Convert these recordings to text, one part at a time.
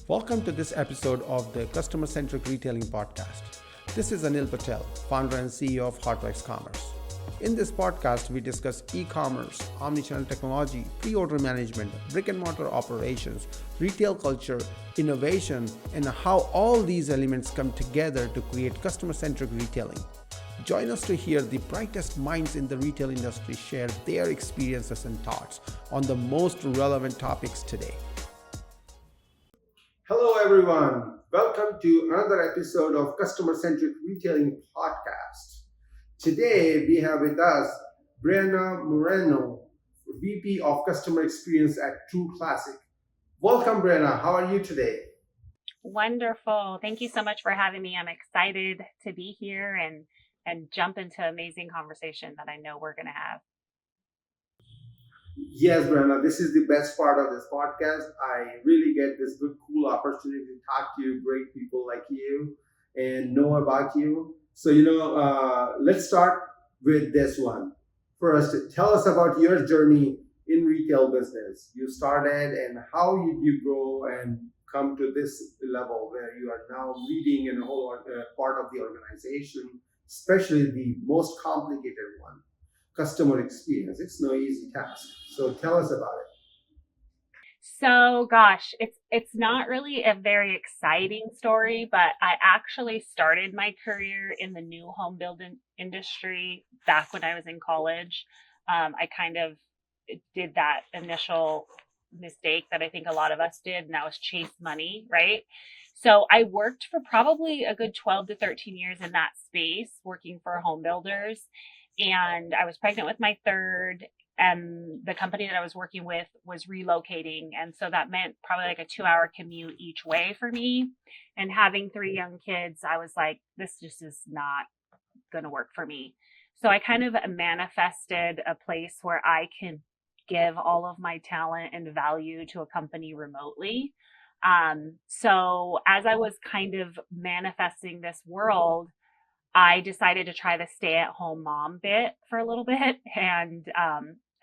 Welcome to this episode of the Customer Centric Retailing Podcast. This is Anil Patel, founder and CEO of Hotwise Commerce. In this podcast, we discuss e-commerce, omnichannel technology, pre-order management, brick and mortar operations, retail culture, innovation, and how all these elements come together to create customer-centric retailing. Join us to hear the brightest minds in the retail industry share their experiences and thoughts on the most relevant topics today. Hello, everyone. Welcome to another episode of Customer Centric Retailing Podcast. Today, we have with us Breanna Moreno, VP of Customer Experience at True Classic. Welcome, Breanna. How are you today? Wonderful. Thank you so much for having me. I'm excited to be here and jump into amazing conversation that I know we're going to have. Yes, Breanna, this is the best part of this podcast. I really get this good, cool opportunity to talk to you, great people like you, and know about you. So, let's start with this one. First, tell us about your journey in retail business. You started and how did you grow and come to this level where you are now leading in a whole part of the organization, especially the most complicated one, customer experience. It's no easy task. So tell us about it. So gosh, it's not really a very exciting story, but I actually started my career in the new home building industry back when I was in college. I kind of did that initial mistake that I think a lot of us did, and that was chase money, right? So I worked for probably a good 12 to 13 years in that space, working for home builders. And I was pregnant with my third, and the company that I was working with was relocating. And so that meant probably like a 2-hour commute each way for me. And having 3 young kids, I was like, this just is not going to work for me. So I kind of manifested a place where I can give all of my talent and value to a company remotely. So as I was kind of manifesting this world, I decided to try the stay-at-home mom bit for a little bit, and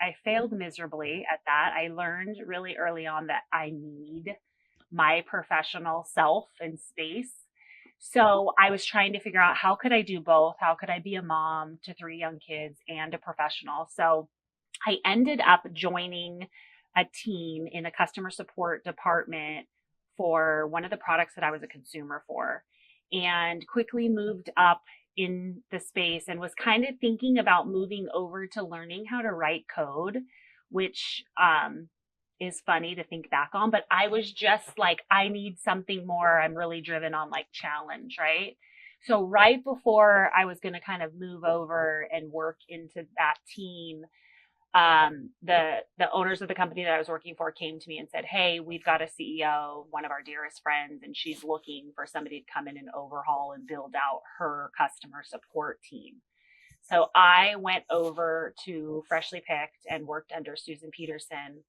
I failed miserably at that. I learned really early on that I need my professional self and space. So I was trying to figure out, how could I do both? How could I be a mom to 3 young kids and a professional? So I ended up joining a team in a customer support department for one of the products that I was a consumer for, and quickly moved up in the space and was kind of thinking about moving over to learning how to write code, which is funny to think back on, but I was just like, I need something more. I'm really driven on like challenge, right? So right before I was going to kind of move over and work into that team, the owners of the company that I was working for came to me and said, hey, we've got a CEO, one of our dearest friends, and she's looking for somebody to come in and overhaul and build out her customer support team. So I went over to Freshly Picked and worked under Susan Peterson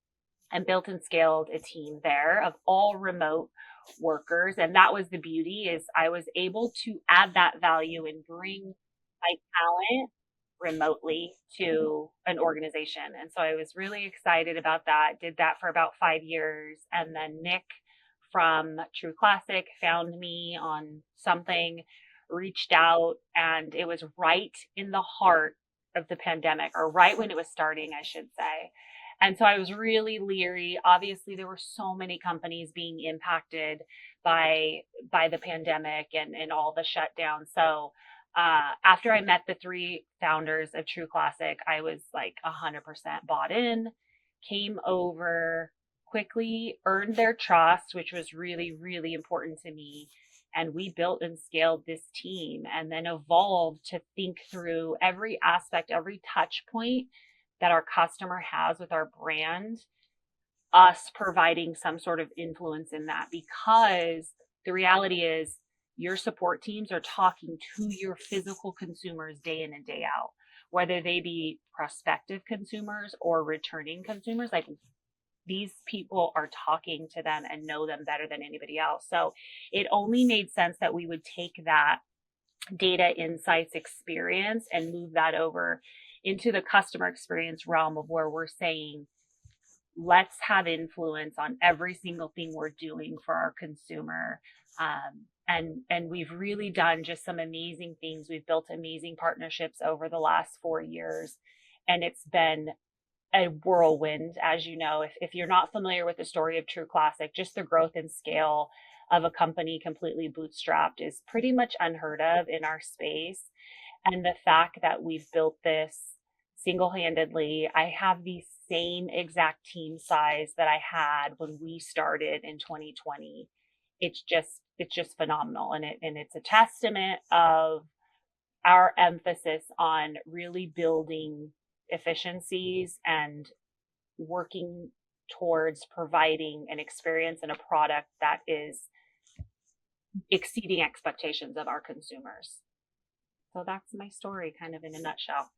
and built and scaled a team there of all remote workers. And that was the beauty, is I was able to add that value and bring my talent remotely to an organization. And so I was really excited about that, did that for about 5 years. And then Nick from True Classic found me on something, reached out, and it was right in the heart of the pandemic, or right when it was starting, I should say. And so I was really leery. Obviously, there were so many companies being impacted by the pandemic and all the shutdowns. So after I met the 3 founders of True Classic, I was like 100% bought in, came over, quickly earned their trust, which was really, really important to me. And we built and scaled this team, and then evolved to think through every aspect, every touch point that our customer has with our brand, us providing some sort of influence in that, because the reality is, your support teams are talking to your physical consumers day in and day out, whether they be prospective consumers or returning consumers. Like, these people are talking to them and know them better than anybody else. So it only made sense that we would take that data insights experience and move that over into the customer experience realm of where we're saying, let's have influence on every single thing we're doing for our consumer. And we've really done just some amazing things. We've built amazing partnerships over the last 4 years, and it's been a whirlwind, as you know. If you're not familiar with the story of True Classic, just the growth and scale of a company completely bootstrapped is pretty much unheard of in our space. And the fact that we've built this single handedly, I have the same exact team size that I had when we started in 2020. It's just phenomenal, and it's a testament of our emphasis on really building efficiencies and working towards providing an experience and a product that is exceeding expectations of our consumers. So that's my story kind of in a nutshell.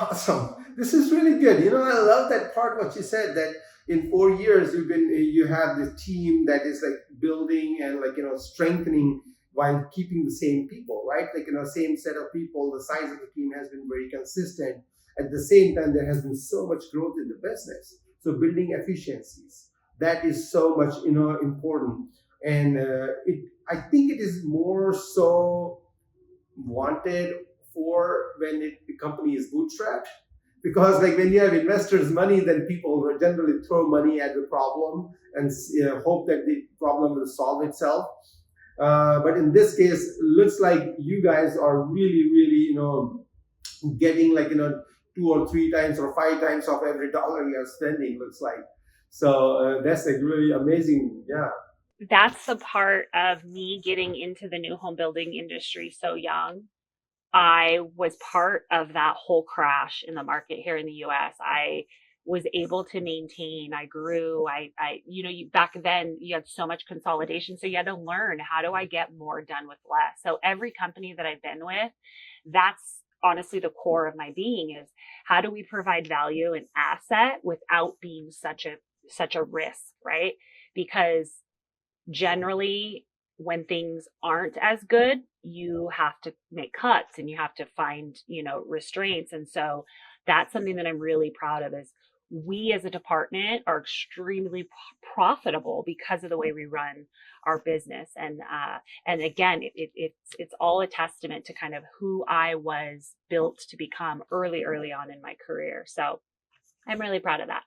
Awesome. This is really good. I love that part what you said that in 4 years you have this team that is like building and like strengthening while keeping the same people, right? Like same set of people. The size of the team has been very consistent. At the same time, there has been so much growth in the business. So building efficiencies, that is so much important. And I think it is more so wanted for when the company is bootstrapped, because like when you have investors money, then people will generally throw money at the problem and hope that the problem will solve itself. But in this case, looks like you guys are really really getting like 2 or 3 times or 5 times of every dollar you are spending, looks like. So that's like really amazing. Yeah. That's the part of me getting into the new home building industry so young. I was part of that whole crash in the market here in the US. I was able to maintain, I grew, back then you had so much consolidation. So you had to learn, how do I get more done with less? So every company that I've been with, that's honestly the core of my being, is how do we provide value and asset without being such a risk, right? Because generally when things aren't as good, you have to make cuts and you have to find, restraints. And so that's something that I'm really proud of, is we as a department are extremely profitable because of the way we run our business. And again, it's all a testament to kind of who I was built to become early on in my career. So I'm really proud of that.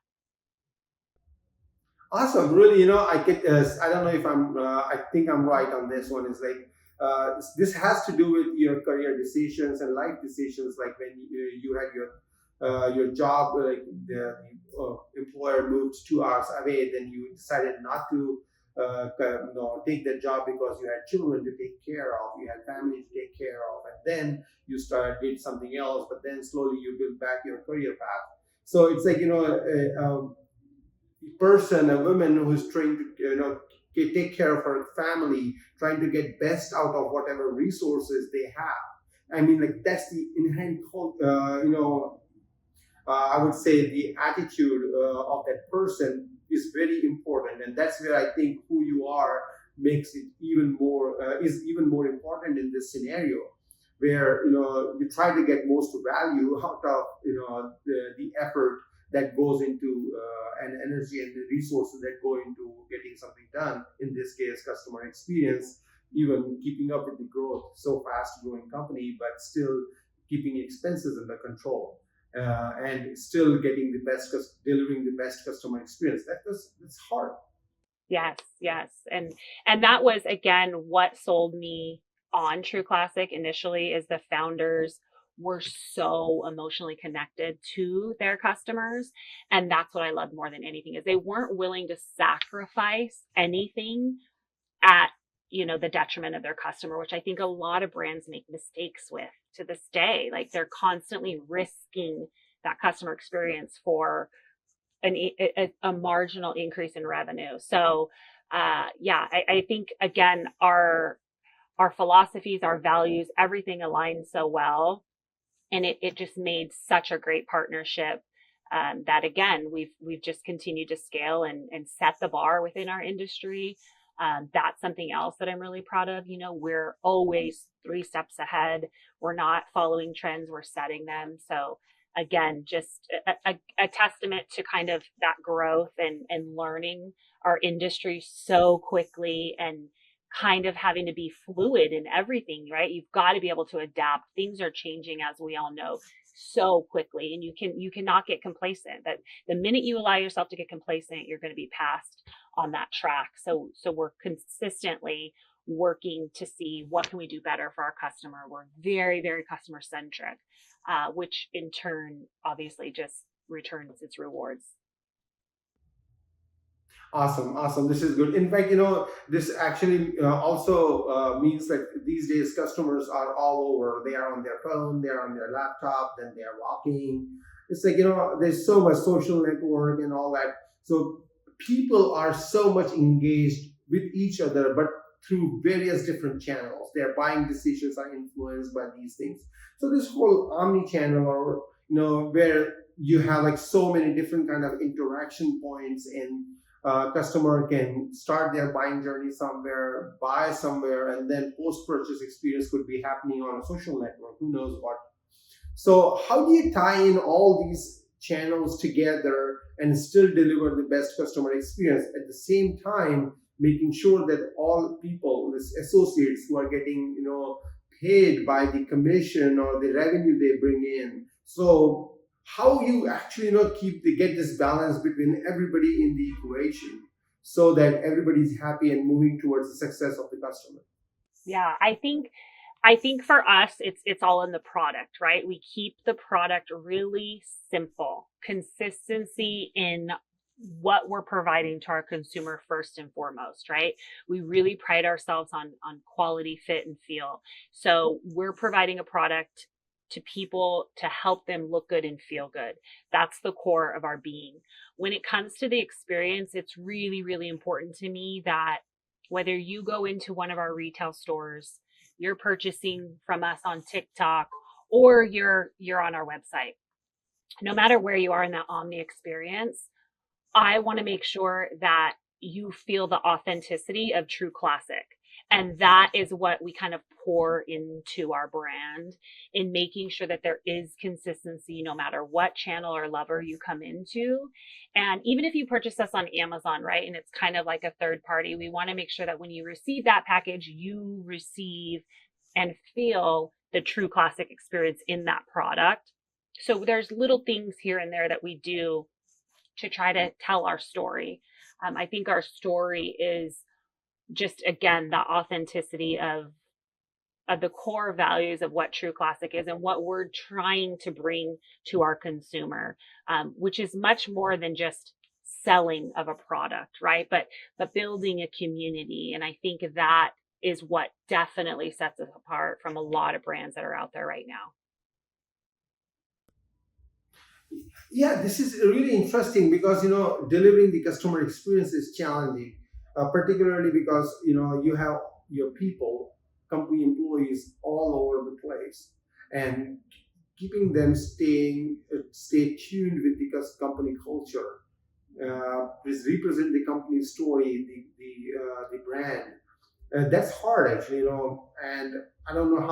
Awesome. Really, I get. I don't know if I think I'm right on this one. Is like this has to do with your career decisions and life decisions. Like when you had your job, like the employer moved 2 hours away, then you decided not to take that job because you had children to take care of, you had family to take care of, and then you started did something else. But then slowly you build back your career path. So it's like person, a woman who's trying to take care of her family, trying to get best out of whatever resources they have. I mean, like that's the inherent I would say the attitude of that person is very important, and that's where I think who you are makes it even more is even more important in this scenario, where you try to get most value out of the effort that goes into and energy and the resources that go into getting something done. In this case, customer experience, even keeping up with the growth, so fast growing company, but still keeping expenses under control and still getting the best, delivering the best customer experience. That's hard. Yes, yes. And that was again what sold me on True Classic initially, is the founders were so emotionally connected to their customers. And that's what I loved more than anything, is they weren't willing to sacrifice anything at the detriment of their customer, which I think a lot of brands make mistakes with to this day. Like they're constantly risking that customer experience for a marginal increase in revenue. So yeah, I think again our philosophies, our values, everything aligns so well, and it just made such a great partnership. That again, we've just continued to scale and set the bar within our industry. That's something else that I'm really proud of. We're always 3 steps ahead. We're not following trends, we're setting them. So again, just a testament to kind of that growth and learning our industry so quickly and kind of having to be fluid in everything, right? You've got to be able to adapt. Things are changing, as we all know, so quickly, and you cannot get complacent. That the minute you allow yourself to get complacent, you're going to be passed on that track. So we're consistently working to see what can we do better for our customer. We're very, very customer centric, which in turn obviously just returns its rewards. Awesome, awesome. This is good. In fact, this actually also means that these days customers are all over. They are on their phone, they are on their laptop, then they are walking. It's like, there's so much social network and all that. So people are so much engaged with each other, but through various different channels. Their buying decisions are influenced by these things. So this whole omni-channel, or where you have like so many different kind of interaction points, and customer can start their buying journey somewhere, buy somewhere, and then post-purchase experience could be happening on a social network. Who knows what? So how do you tie in all these channels together and still deliver the best customer experience at the same time, making sure that all people, the associates who are getting, paid by the commission or the revenue they bring in. So how you actually get this balance between everybody in the equation so that everybody's happy and moving towards the success of the customer. Yeah, I think for us it's all in the product, right? We keep the product really simple. Consistency in what we're providing to our consumer first and foremost, right? We really pride ourselves on quality, fit, and feel. So we're providing a product to people to help them look good and feel good. That's the core of our being. When it comes to the experience, it's really, really important to me that whether you go into one of our retail stores, you're purchasing from us on TikTok, or you're on our website, no matter where you are in that omni experience, I want to make sure that you feel the authenticity of true classic. And that is what we kind of pour into our brand, in making sure that there is consistency no matter what channel or lever you come into. And even if you purchase us on Amazon, right, and it's kind of like a third party, we want to make sure that when you receive that package, you receive and feel the true classic experience in that product. So there's little things here and there that we do to try to tell our story. I think our story is just, again, the authenticity of the core values of what true classic is and what we're trying to bring to our consumer, which is much more than just selling of a product, right? But building a community. And I think that is what definitely sets us apart from a lot of brands that are out there right now. Yeah, this is really interesting because delivering the customer experience is challenging, particularly because you have your people, company employees all over the place, and keeping them stay tuned with the company culture, is represent the company story, the brand. That's hard actually, and I don't know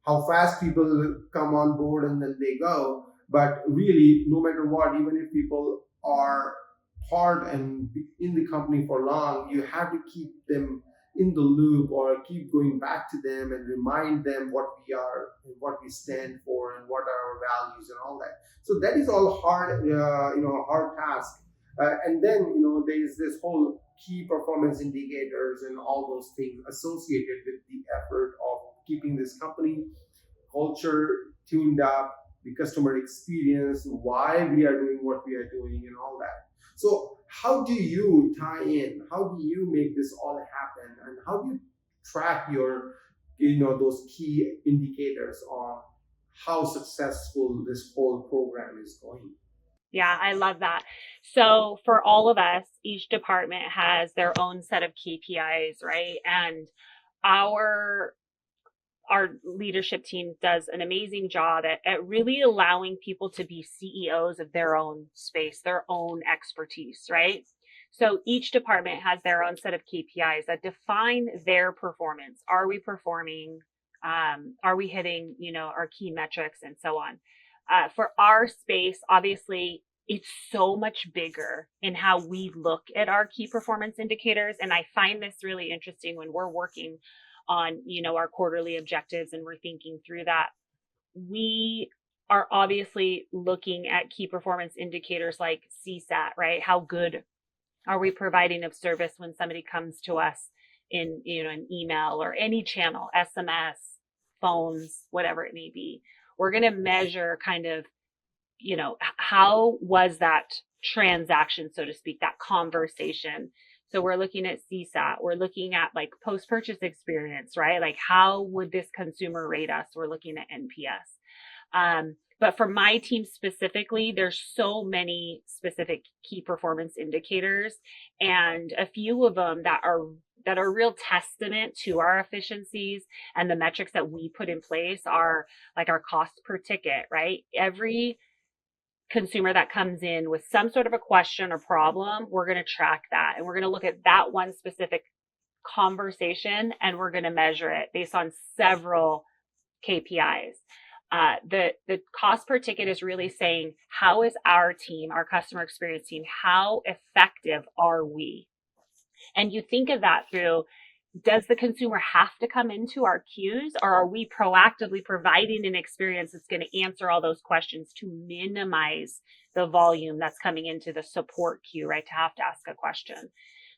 how fast people come on board and then they go. But really, no matter what, even if people are hard and in the company for long, you have to keep them in the loop or keep going back to them and remind them what we are and what we stand for and what are our values and all that. So that is all hard, hard task. And then there is this whole key performance indicators and all those things associated with the effort of keeping this company culture tuned up, the customer experience, why we are doing what we are doing, and all that. So, how do you tie in? How do you make this all happen? And how do you track those key indicators on how successful this whole program is going? Yeah, I love that. So for all of us, each department has their own set of KPIs, right? And our our leadership team does an amazing job at really allowing people to be CEOs of their own space, their own expertise, right? So each department has their own set of KPIs that define their performance. Are we performing? Are we hitting, our key metrics and so on? For our space, obviously, it's so much bigger in how we look at our key performance indicators. And I find this really interesting when we're working on, our quarterly objectives and we're thinking through that. We are obviously looking at key performance indicators like CSAT, right? How good are we providing of service when somebody comes to us in, an email or any channel, SMS, phones, whatever it may be? We're going to measure kind of, how was that transaction, so to speak, that conversation. So we're looking at CSAT. We're looking at like post purchase experience, right? Like how would this consumer rate us? We're looking at NPS. But for my team specifically, there's so many specific key performance indicators, and a few of them that are real testament to our efficiencies, and the metrics that we put in place are like our cost per ticket, right? Every consumer that comes in with some sort of a question or problem, we're going to track that, and we're going to look at that one specific conversation, and we're going to measure it based on several KPIs. The cost per ticket is really saying, how is our team, our customer experience team, how effective are we? And you think of that through, does the consumer have to come into our queues, or are we proactively providing an experience that's going to answer all those questions to minimize the volume that's coming into the support queue, right? To have to ask a question.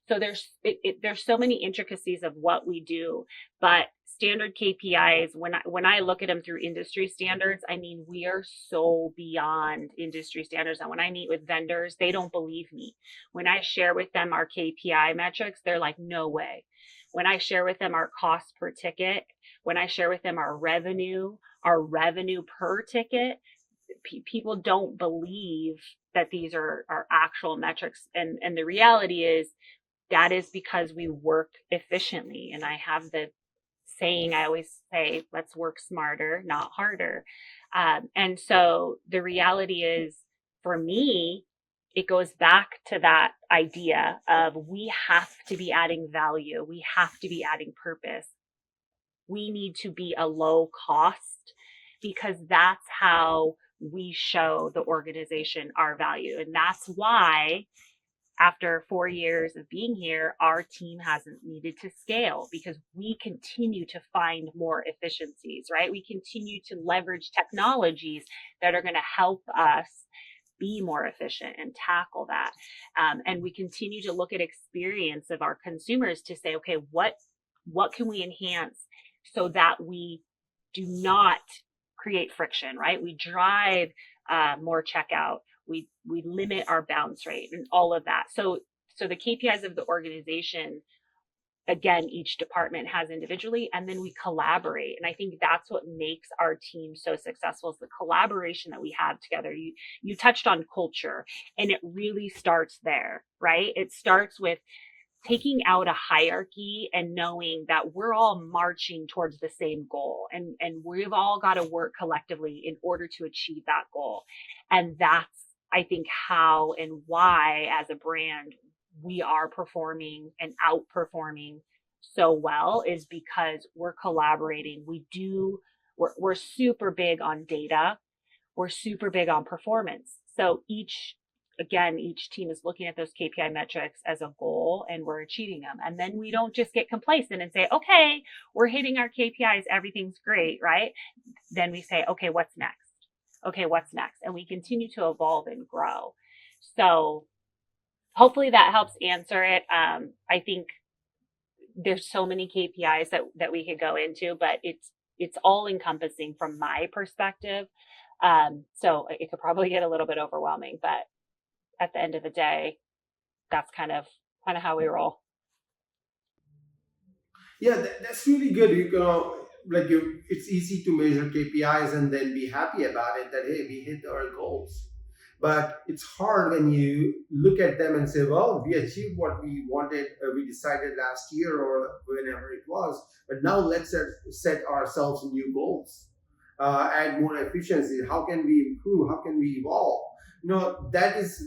So there's so many intricacies of what we do, but standard KPIs, when I look at them through industry standards, I mean, we are so beyond industry standards. And when I meet with vendors, they don't believe me. When I share with them our KPI metrics, they're like, no way. When I share with them our cost per ticket, when I share with them our revenue per ticket, people don't believe that these are actual metrics. And the reality is, that is because we work efficiently. And I have the saying, I always say, let's work smarter, not harder. And so the reality is, for me, it goes back to that idea of we have to be adding value. We have to be adding purpose. We need to be a low cost, because that's how we show the organization our value. And that's why after 4 years of being here, our team hasn't needed to scale, because we continue to find more efficiencies, right? We continue to leverage technologies that are going to help us be more efficient and tackle that. And we continue to look at experience of our consumers to say, okay, what can we enhance so that we do not create friction, right? We drive more checkout. We limit our bounce rate and all of that. So the KPIs of the organization, again, each department has individually, and then we collaborate. And I think that's what makes our team so successful, is the collaboration that we have together. You touched on culture, and it really starts there, right? It starts with taking out a hierarchy and knowing that we're all marching towards the same goal, and we've all got to work collectively in order to achieve that goal. And that's, I think, how and why as a brand we are performing and outperforming so well, is because we're collaborating. We're super big on data. We're super big on performance. So each team is looking at those KPI metrics as a goal, and we're achieving them. And then we don't just get complacent and say, okay, we're hitting our KPIs, everything's great, right? Then we say, okay, what's next? Okay, what's next? And we continue to evolve and grow. So hopefully that helps answer it. I think there's so many KPIs that we could go into, but it's all encompassing from my perspective. So it could probably get a little bit overwhelming, but at the end of the day, that's kind of how we roll. Yeah, that's really good. It's easy to measure KPIs and then be happy about it that hey, we hit our goals. But it's hard when you look at them and say, well, we achieved what we wanted, we decided last year or whenever it was. But now let's set ourselves new goals, add more efficiency. How can we improve? How can we evolve? That is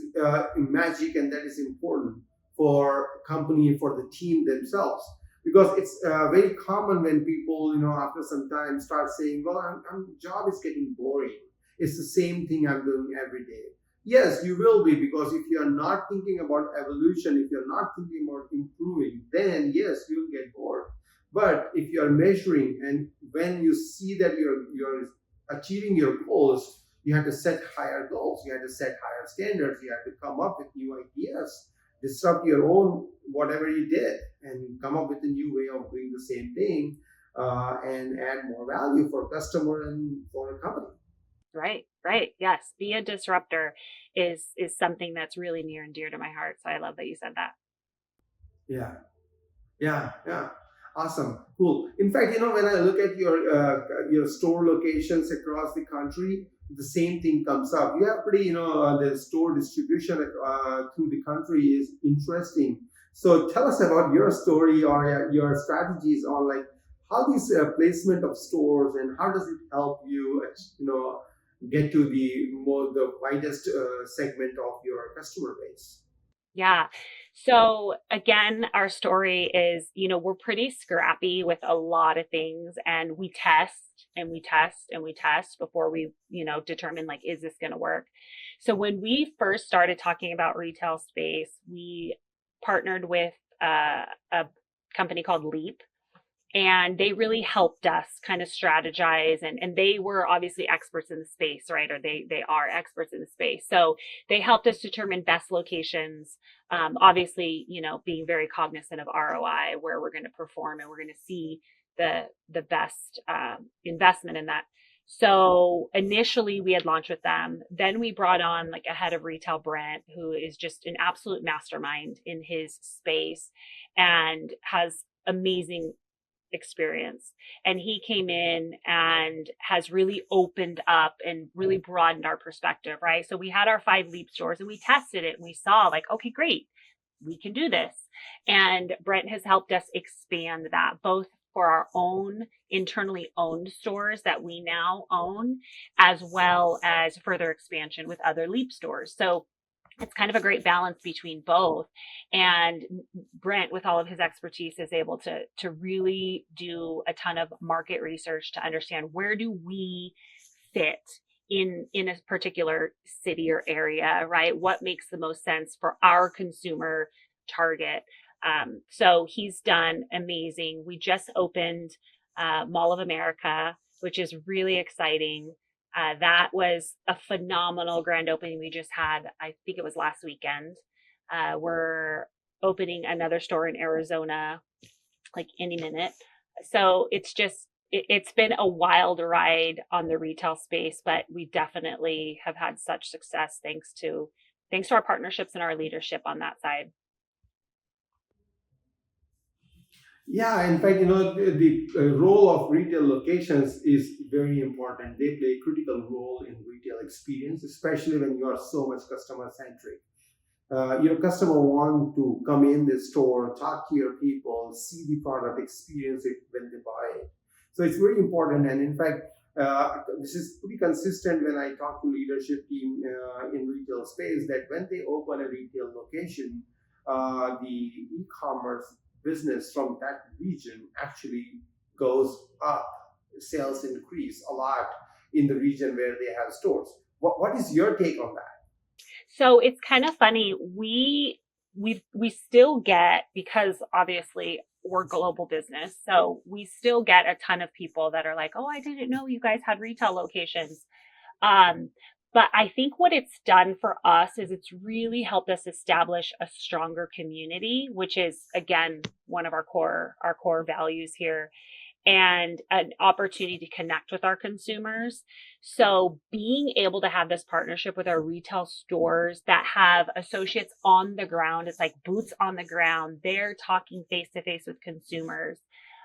magic, and that is important for company, for the team themselves, because it's very common when people after some time start saying, well, I'm job is getting boring, It's the same thing I'm doing every day. Yes, you will be, because if you're not thinking about evolution, if you're not thinking about improving, then yes, you'll get bored. But if you're measuring, and when you see that you're achieving your goals, you have to set higher goals, you have to set higher standards, you have to come up with new ideas, disrupt your own whatever you did, and come up with a new way of doing the same thing, and add more value for customer and for a company. Right, right. Yes, be a disruptor is something that's really near and dear to my heart. So I love that you said that. Yeah. Yeah, yeah. Awesome. Cool. In fact, when I look at your store locations across the country, the same thing comes up. You have pretty, the store distribution through the country is interesting. So tell us about your story, or your strategies on, like, how this placement of stores, and how does it help you, get to the widest segment of your customer base. Yeah. So again, our story is, we're pretty scrappy with a lot of things, and we test and we test and we test before we, determine, like, is this going to work? So when we first started talking about retail space, we partnered with a company called Leap, and they really helped us kind of strategize, and they were obviously experts in the space, right? Or they are experts in the space, so they helped us determine best locations, obviously, being very cognizant of ROI, where we're going to perform and we're going to see the best investment in that. So initially we had launched with them, then we brought on, like, a head of retail, Brent, who is just an absolute mastermind in his space and has amazing experience. And he came in and has really opened up and really broadened our perspective, right? So we had our 5 Leap stores and we tested it and we saw, like, okay, great, we can do this. And Brent has helped us expand that, both for our own internally owned stores that we now own, as well as further expansion with other Leap stores. So it's kind of a great balance between both. And Brent, with all of his expertise, is able to really do a ton of market research to understand, where do we fit in a particular city or area, right? What makes the most sense for our consumer target? So he's done amazing. We just opened Mall of America, which is really exciting. That was a phenomenal grand opening we just had. I think it was last weekend. We're opening another store in Arizona, like, any minute. So it's been a wild ride on the retail space, but we definitely have had such success thanks to our partnerships and our leadership on that side. Yeah, in fact, the role of retail locations is very important. They play a critical role in retail experience, especially when you are so much customer centric. Your customer want to come in the store, talk to your people, see the product, experience it when they buy it. So it's very important. And in fact, this is pretty consistent when I talk to leadership team in retail space, that when they open a retail location, the e-commerce business from that region actually goes up. Sales increase a lot in the region where they have stores. What is your take on that? So it's kind of funny. We still get, because obviously we're global business, so we still get a ton of people that are like, "Oh, I didn't know you guys had retail locations." Um, but I think what it's done for us is it's really helped us establish a stronger community, which is, again, one of our core values here, and an opportunity to connect with our consumers. So being able to have this partnership with our retail stores that have associates on the ground, it's like boots on the ground. They're talking face to face with consumers.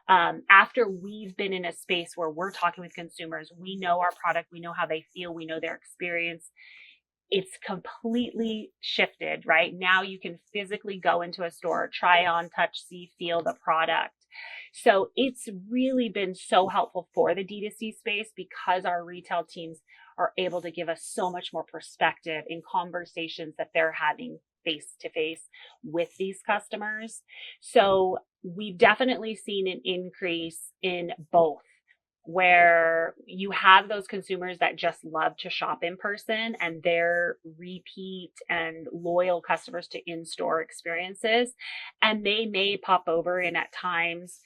After we've been in a space where we're talking with consumers, we know our product, we know how they feel, we know their experience. It's completely shifted, right? Now you can physically go into a store, try on, touch, see, feel the product. So it's really been so helpful for the D2C space, because our retail teams are able to give us so much more perspective in conversations that they're having face to face with these customers. So we've definitely seen an increase in both where you have those consumers that just love to shop in person and they're repeat and loyal customers to in-store experiences, and they may pop over and at times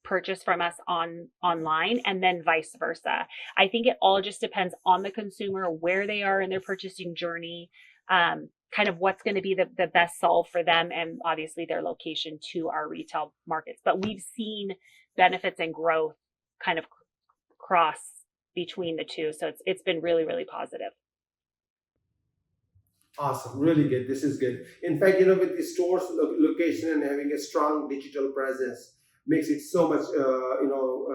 purchase from us online, and then vice versa. I think it all just depends on the consumer, where they are in their purchasing journey, kind of what's going to be the best solve for them, and obviously their location to our retail markets. But we've seen benefits and growth kind of cross between the two. So it's been really, really positive. Awesome, really good. This is good. In fact, with the store's location and having a strong digital presence makes it so much,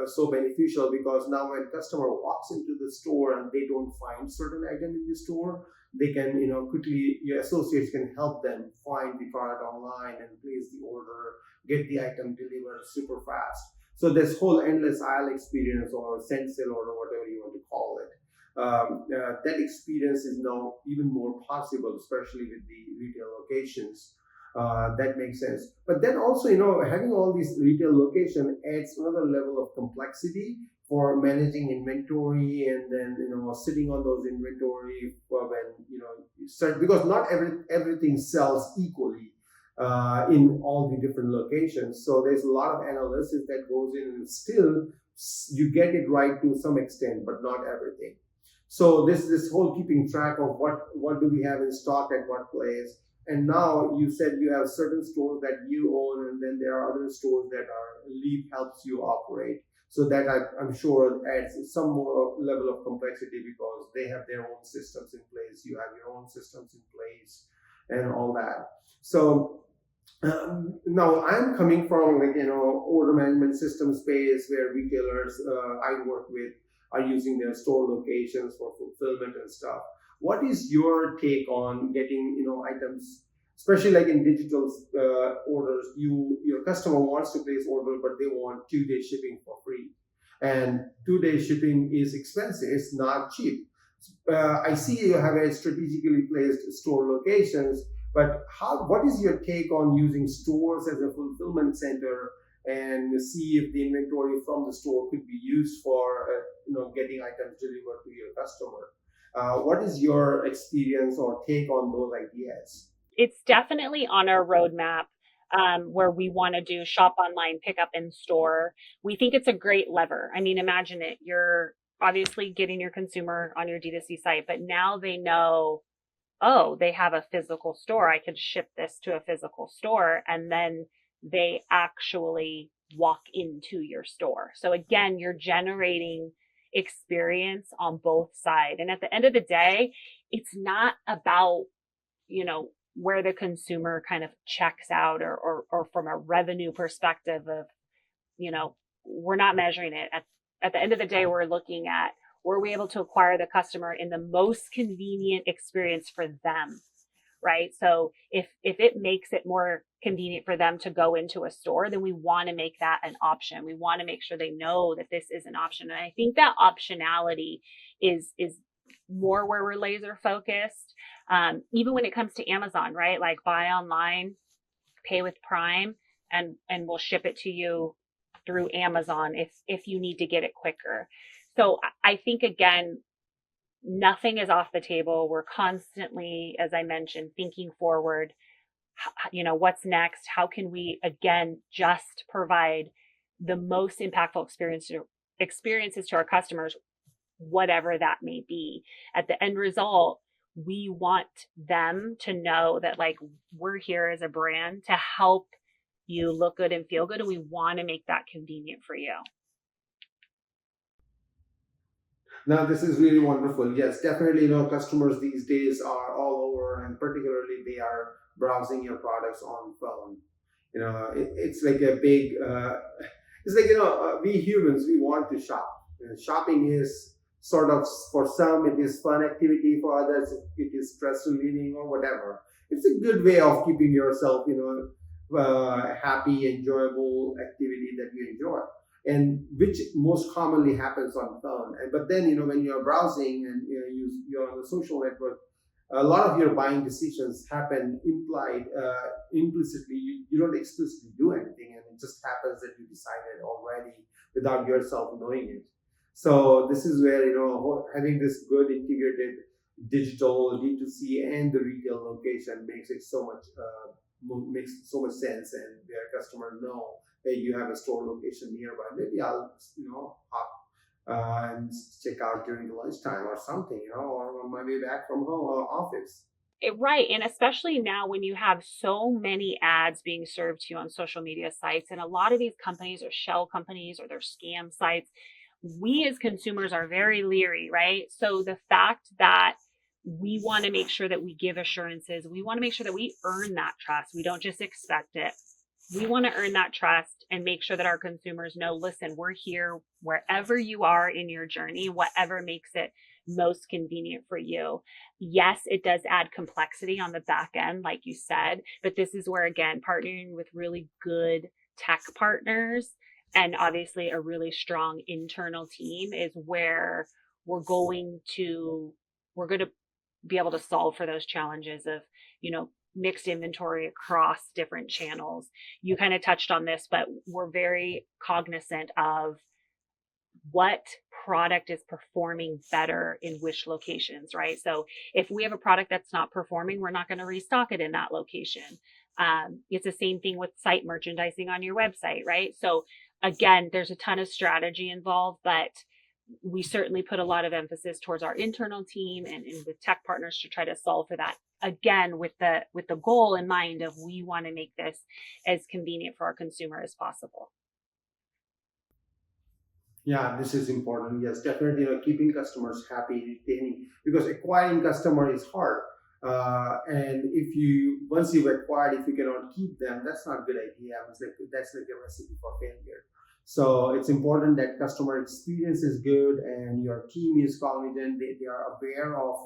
so beneficial, because now when customer walks into the store and they don't find certain item in the store, they can, quickly, your associates can help them find the product online and place the order, get the item delivered super fast. So this whole endless aisle experience, or sensor, or whatever you want to call it, that experience is now even more possible, especially with the retail locations. That makes sense. But then also, having all these retail location adds another level of complexity for managing inventory, and then sitting on those inventory when you start, because not everything sells equally in all the different locations. So there's a lot of analysis that goes in, and still you get it right to some extent, but not everything. So this whole keeping track of what do we have in stock at what place. And now you said you have certain stores that you own, and then there are other stores that are Leap helps you operate. So that I'm sure adds some more level of complexity, because they have their own systems in place, you have your own systems in place, and all that. So now I'm coming from, order management system space, where retailers I work with are using their store locations for fulfillment and stuff. What is your take on getting items, especially like in digital orders? Your customer wants to place order, but they want 2-day shipping for free, and 2-day shipping is expensive. It's not cheap. I see you have a strategically placed store locations, but what is your take on using stores as a fulfillment center, and see if the inventory from the store could be used for getting items delivered to your customer? What is your experience or take on those ideas? It's definitely on our roadmap, where we want to do shop online, pick up in store. We think it's a great lever. I mean, imagine it. You're obviously getting your consumer on your D2C site, but now they know, oh, they have a physical store. I could ship this to a physical store. And then they actually walk into your store. So again, you're generating experience on both sides. And at the end of the day, it's not about, where the consumer kind of checks out, or from a revenue perspective of, we're not measuring it. At the end of the day, we're looking at, were we able to acquire the customer in the most convenient experience for them, right? So if it makes it more convenient for them to go into a store, then we want to make that an option. We want to make sure they know that this is an option. And I think that optionality is more where we're laser focused. Even when it comes to Amazon, right? Like buy online, pay with Prime, and we'll ship it to you through Amazon if you need to get it quicker. So I think, again, nothing is off the table. We're constantly, as I mentioned, thinking forward. What's next? How can we, again, just provide the most impactful experiences to our customers, whatever that may be. At the end result, we want them to know that, like, we're here as a brand to help you look good and feel good, and we want to make that convenient for you. Now, this is really wonderful. Yes, definitely. Customers these days are all over, and particularly they are browsing your products on phone. It's like a big. It's like we humans, we want to shop. Shopping is sort of, for some it is fun activity, for others it is stress relieving or whatever. It's a good way of keeping yourself, happy, enjoyable activity that you enjoy, and which most commonly happens on phone. But then when you're browsing and you're on the social network, a lot of your buying decisions happen implicitly. You don't explicitly do anything, and it just happens that you decided already without yourself knowing it. So this is where, having this good integrated digital D2C and the retail location makes it so much makes so much sense, and their customers know that you have a store location nearby. Maybe I'll hop and check out during the lunchtime or something, or on my way back from home or office. Right. And especially now when you have so many ads being served to you on social media sites, and a lot of these companies are shell companies or they're scam sites, we as consumers are very leery, right? So the fact that we want to make sure that we give assurances, we want to make sure that we earn that trust. We don't just expect it. We want to earn that trust and make sure that our consumers know, listen, we're here wherever you are in your journey, whatever makes it most convenient for you. Yes, it does add complexity on the back end, like you said, but this is where, again, partnering with really good tech partners and obviously a really strong internal team is where we're going to we're going to be able to solve for those challenges of, mixed inventory across different channels. You kind of touched on this, but we're very cognizant of what product is performing better in which locations, right? So if we have a product that's not performing, we're not going to restock it in that location. It's the same thing with site merchandising on your website, right? So again, there's a ton of strategy involved, but we certainly put a lot of emphasis towards our internal team and with tech partners to try to solve for that. Again, with the goal in mind of we want to make this as convenient for our consumer as possible. Yeah, this is important. Yes, definitely. Keeping customers happy, retaining, because acquiring customer is hard. And if you once you've acquired, if you cannot keep them, that's not a good idea. It's like that's like a recipe for failure. So it's important that customer experience is good and your team is confident. They are aware of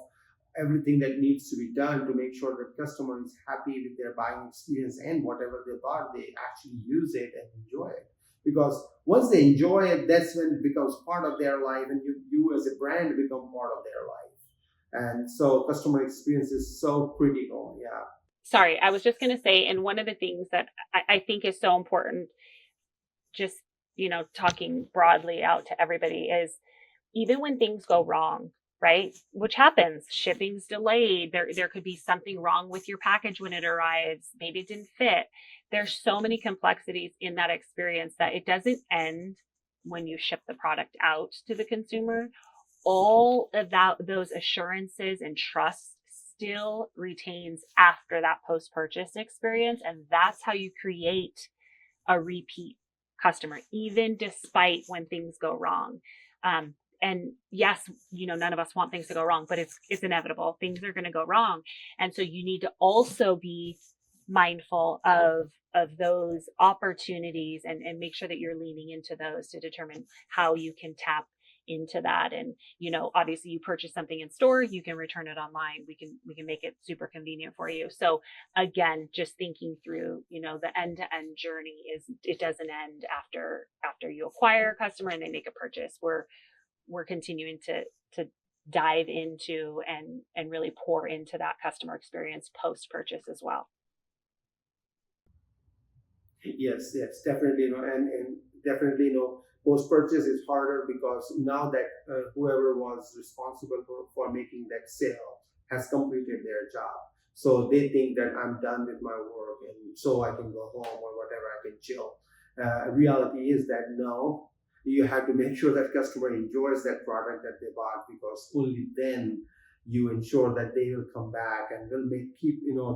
everything that needs to be done to make sure that customer is happy with their buying experience, and whatever they bought, they actually use it and enjoy it. Because once they enjoy it, that's when it becomes part of their life, and you as a brand become part of their life. And so customer experience is so critical. Yeah. Sorry, I was just going to say, and one of the things that I think is so important, just, talking broadly out to everybody, is even when things go wrong, right? Which happens, shipping's delayed. There could be something wrong with your package when it arrives. Maybe it didn't fit. There's so many complexities in that experience that it doesn't end when you ship the product out to the consumer. All of those assurances and trust still retains after that post-purchase experience. And that's how you create a repeat customer, even despite when things go wrong. And yes, none of us want things to go wrong, but it's inevitable. Things are going to go wrong. And so you need to also be mindful of those opportunities and make sure that you're leaning into those to determine how you can tap into that. And obviously you purchase something in store, you can return it online. We can make it super convenient for you. So again, just thinking through the end-to-end journey, is it doesn't end after you acquire a customer and they make a purchase. We're continuing to dive into and really pour into that customer experience post purchase as well. Yes, definitely. And definitely, post purchase is harder because now that whoever was responsible for making that sale has completed their job. So they think that I'm done with my work and so I can go home or whatever, I can chill. Reality is that no, you have to make sure that customer enjoys that product that they bought, because only then you ensure that they will come back and will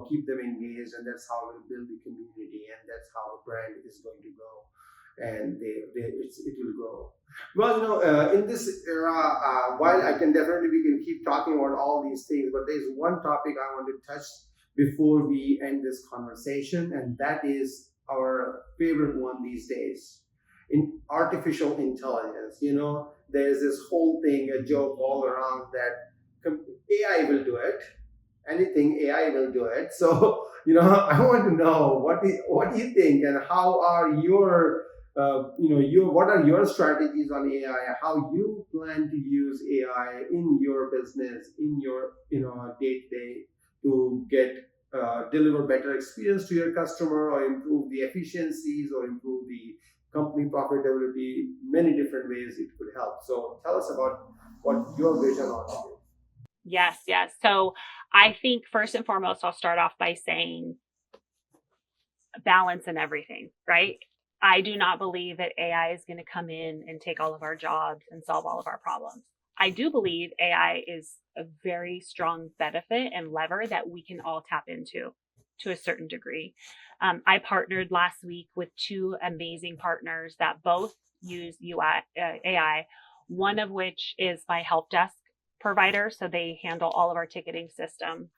keep them engaged, and that's how we'll build the community, and that's how the brand is going to go, and it will grow. Well, in this era, while I can definitely we can keep talking about all these things, but there's one topic I want to touch before we end this conversation, and that is our favorite one these days, in artificial intelligence. There's this whole thing, a joke all around that AI will do it. Anything AI will do it. So I want to know what you think, and how are your what are your strategies on AI? How you plan to use AI in your business, in your day to day, to get deliver better experience to your customer, or improve the efficiencies, or improve the company profitability, many different ways it could help. So tell us about what your vision on it is. Yes, yes. So I think first and foremost, I'll start off by saying balance in everything, right? I do not believe that AI is going to come in and take all of our jobs and solve all of our problems. I do believe AI is a very strong benefit and lever that we can all tap into to a certain degree. I partnered last week with two amazing partners that both use AI, one of which is my help desk provider. So they handle all of our ticketing system.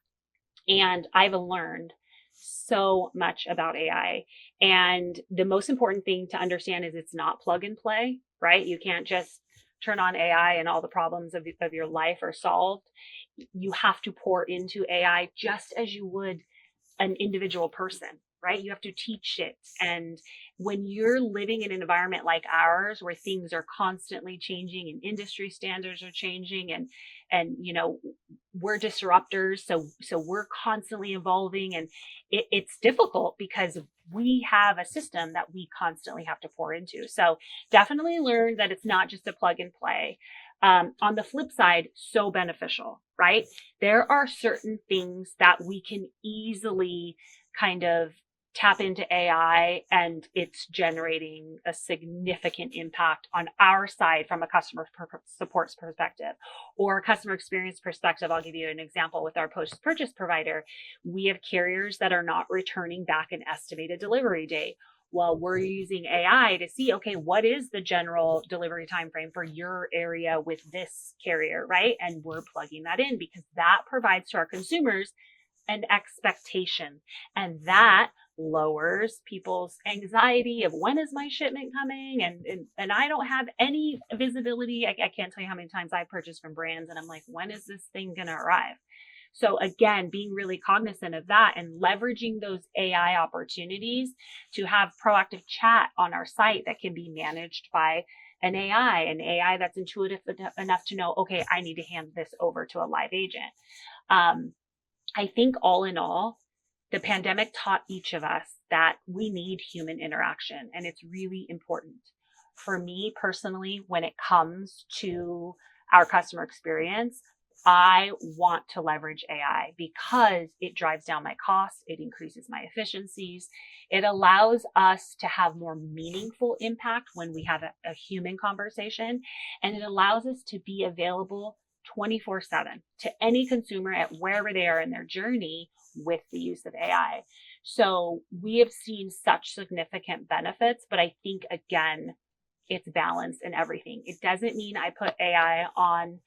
And I've learned so much about AI. And the most important thing to understand is it's not plug and play, right? You can't just turn on AI and all the problems of your life are solved. You have to pour into AI just as you would an individual person, right? You have to teach it. And when you're living in an environment like ours where things are constantly changing and industry standards are changing and we're disruptors, so we're constantly evolving, and it's difficult because we have a system that we constantly have to pour into. So definitely learn that it's not just a plug and play. On the flip side, so beneficial, right? There are certain things that we can easily kind of tap into AI and it's generating a significant impact on our side from a customer support perspective or a customer experience perspective. I'll give you an example with our post purchase provider. We have carriers that are not returning back an estimated delivery date. Well, we're using AI to see, okay, what is the general delivery time frame for your area with this carrier, right? And we're plugging that in because that provides to our consumers an expectation. And that lowers people's anxiety of when is my shipment coming? And I don't have any visibility. I can't tell you how many times I purchased from brands and I'm like, when is this thing going to arrive? So again, being really cognizant of that and leveraging those AI opportunities to have proactive chat on our site that can be managed by an AI that's intuitive enough to know, okay, I need to hand this over to a live agent. I think all in all, the pandemic taught each of us that we need human interaction, and it's really important. For me personally, when it comes to our customer experience, I want to leverage AI because it drives down my costs, it increases my efficiencies, it allows us to have more meaningful impact when we have a human conversation, and it allows us to be available 24/7 to any consumer at wherever they are in their journey with the use of AI. So we have seen such significant benefits, but I think again, it's balance in everything. It doesn't mean I put AI on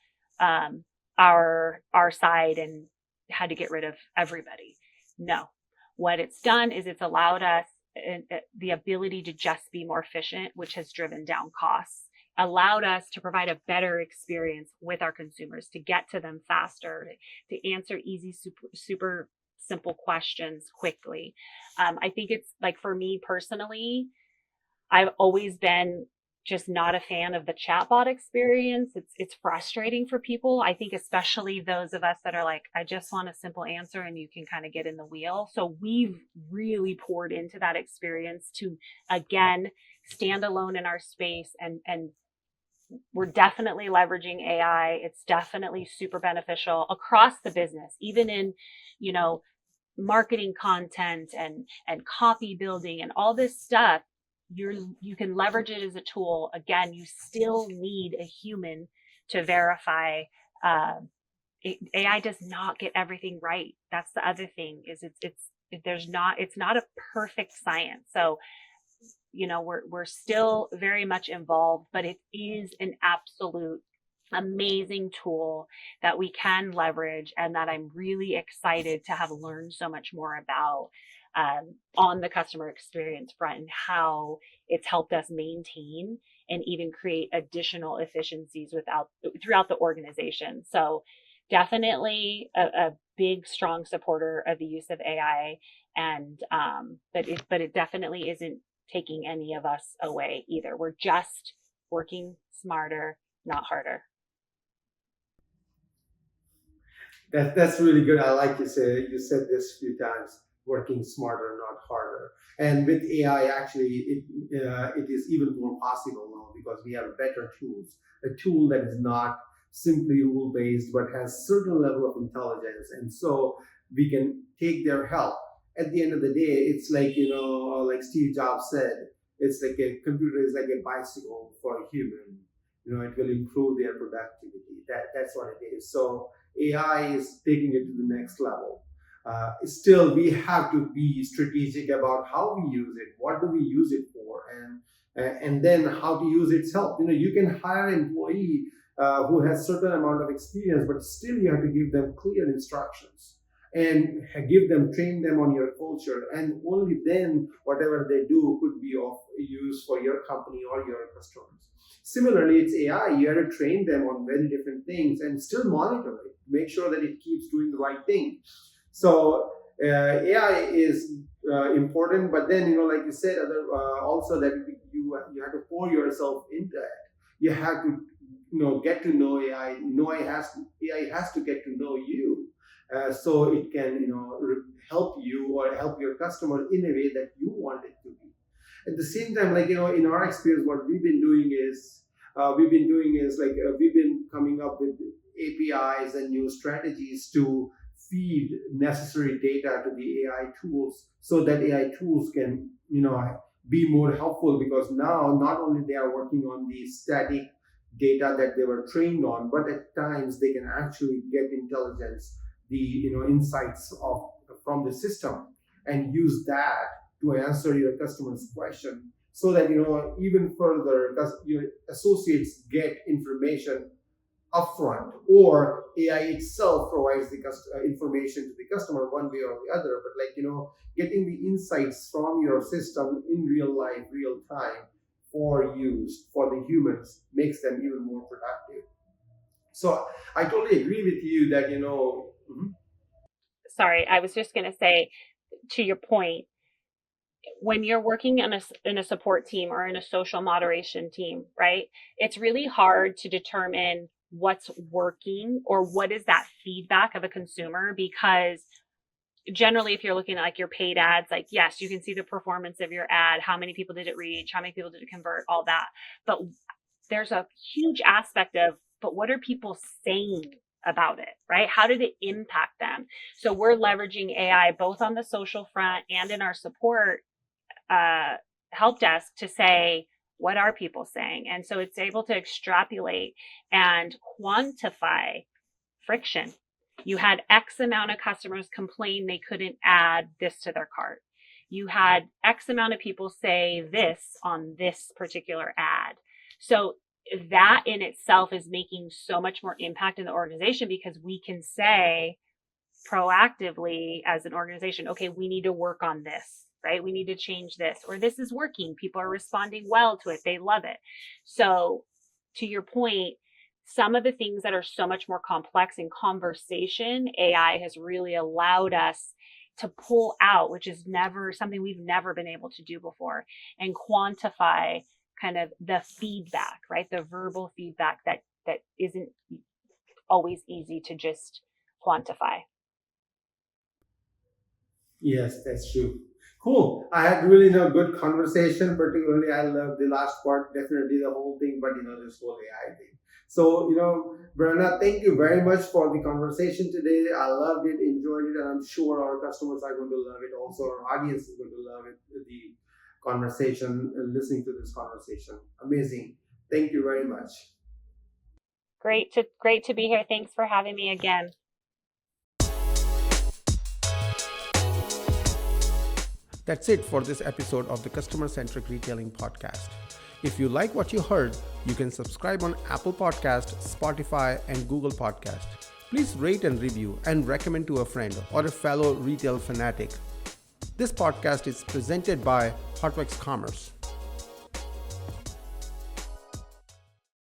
our side and had to get rid of everybody. No, what it's done is it's allowed us the ability to just be more efficient, which has driven down costs, allowed us to provide a better experience with our consumers, to get to them faster, to answer easy, super simple questions quickly. I think it's like for me personally, I've always been just not a fan of the chatbot experience. It's frustrating for people. I think especially those of us that are like, I just want a simple answer and you can kind of get in the wheel. So we've really poured into that experience to again stand alone in our space and we're definitely leveraging AI. It's definitely super beneficial across the business, even in, marketing content and copy building and all this stuff. You can leverage it as a tool. Again, you still need a human to verify. AI does not get everything right. That's the other thing is it's not a perfect science. So we're still very much involved, but it is an absolute amazing tool that we can leverage and that I'm really excited to have learned so much more about on the customer experience front and how it's helped us maintain and even create additional efficiencies throughout the organization. So definitely a big, strong supporter of the use of AI, and but it definitely isn't taking any of us away either. We're just working smarter, not harder. That's really good. I like you said this a few times. working smarter, not harder. And with AI, actually, it is even more possible now because we have better tools. A tool that is not simply rule based, but has certain level of intelligence, and so we can take their help. At the end of the day, it's like like Steve Jobs said, it's like a computer is like a bicycle for a human. It will improve their productivity. That's what it is. So AI is taking it to the next level. Still, we have to be strategic about how we use it. What do we use it for, and then how to use its help. You can hire an employee who has certain amount of experience, but still you have to give them clear instructions and train them on your culture, and only then whatever they do could be of use for your company or your customers. Similarly, it's AI. You have to train them on very different things and still monitor it, make sure that it keeps doing the right thing. So AI is important, but then like you said, also that you have to pour yourself into it. You have to get to know AI. AI has to get to know you, so it can help you or help your customer in a way that you want it to be. At the same time, in our experience, what we've been doing is we've been coming up with APIs and new strategies to feed necessary data to the AI tools, so that AI tools can be more helpful, because now not only they are working on the static data that they were trained on, but at times they can actually get intelligence, the insights from the system, and use that to answer your customer's question, so that even further, because your associates get information upfront, or AI itself provides the information to the customer one way or the other. But getting the insights from your system in real life, real time, for use for the humans, makes them even more productive. So I totally agree with you that Sorry, I was just going to say, to your point, when you're working in a support team or in a social moderation team, right? It's really hard to determine what's working or what is that feedback of a consumer, because generally, if you're looking at your paid ads, yes, you can see the performance of your ad, how many people did it reach, how many people did it convert, all that. But there's a huge aspect of, but what are people saying about it, right? How did it impact them? So we're leveraging AI both on the social front and in our support help desk to say, what are people saying? And so it's able to extrapolate and quantify friction. You had X amount of customers complain they couldn't add this to their cart. You had X amount of people say this on this particular ad. So that in itself is making so much more impact in the organization, because we can say proactively as an organization, okay, we need to work on this, right? We need to change this, or this is working. People are responding well to it. They love it. So to your point, some of the things that are so much more complex in conversation, AI has really allowed us to pull out, which is something we've never been able to do before, and quantify kind of the feedback, right? The verbal feedback that isn't always easy to just quantify. Yes, that's true. Cool. I had really good conversation. Particularly, I love the last part, definitely the whole thing, but this whole AI thing. So, Breanna, thank you very much for the conversation today. I loved it, enjoyed it, and I'm sure our customers are going to love it. Also, our audience is going to love it, the conversation, listening to this conversation. Amazing. Thank you very much. Great to be here. Thanks for having me again. That's it for this episode of the Customer Centric Retailing Podcast. If you like what you heard, you can subscribe on Apple Podcast, Spotify, and Google Podcast. Please rate and review and recommend to a friend or a fellow retail fanatic. This podcast is presented by Hotworks Commerce.